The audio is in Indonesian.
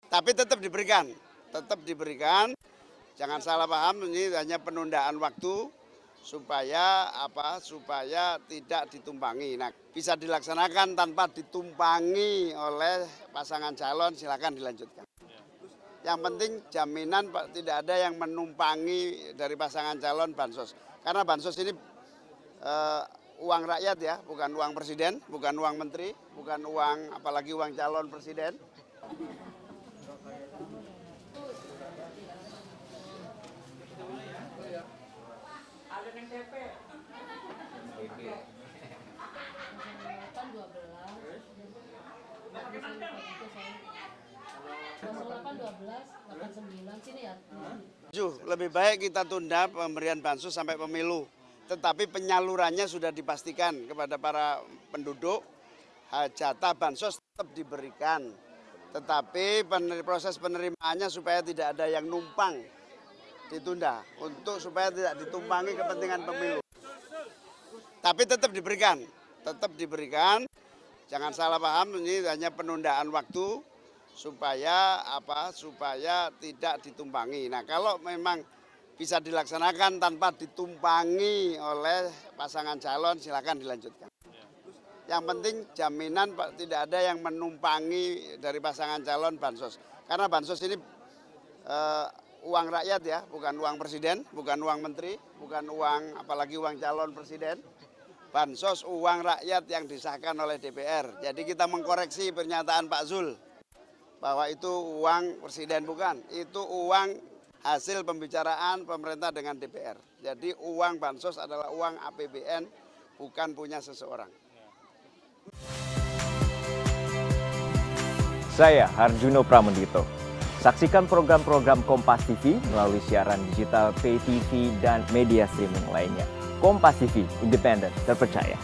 Tapi tetap diberikan. Jangan salah paham, ini hanya penundaan waktu supaya tidak ditumpangi. Nah, bisa dilaksanakan tanpa ditumpangi oleh pasangan calon, silakan dilanjutkan. Yang penting jaminan tidak ada yang menumpangi dari pasangan calon bansos. Karena bansos ini uang rakyat ya, bukan uang presiden, bukan uang menteri, bukan uang apalagi uang calon presiden. Lebih baik kita tunda pemberian bansos sampai pemilu, tetapi penyalurannya sudah dipastikan kepada para penduduk, jatah bansos tetap diberikan, tetapi proses penerimaannya supaya tidak ada yang numpang ditunda, supaya tidak ditumpangi kepentingan pemilu. Tapi tetap diberikan, jangan salah paham, ini hanya penundaan waktu supaya tidak ditumpangi. Nah, kalau memang bisa dilaksanakan tanpa ditumpangi oleh pasangan calon, silakan dilanjutkan. Yang penting jaminan tidak ada yang menumpangi dari pasangan calon bansos. Karena bansos ini uang rakyat ya, bukan uang presiden, bukan uang menteri, bukan uang apalagi uang calon presiden. Bansos uang rakyat yang disahkan oleh DPR. Jadi kita mengkoreksi pernyataan Pak Zul bahwa itu uang presiden, bukan. Itu uang hasil pembicaraan pemerintah dengan DPR. Jadi uang bansos adalah uang APBN, bukan punya seseorang. Saya Harjuno Pramendito. Saksikan program-program Kompas TV melalui siaran digital, pay TV, dan media streaming lainnya. Kompas TV, independen, terpercaya.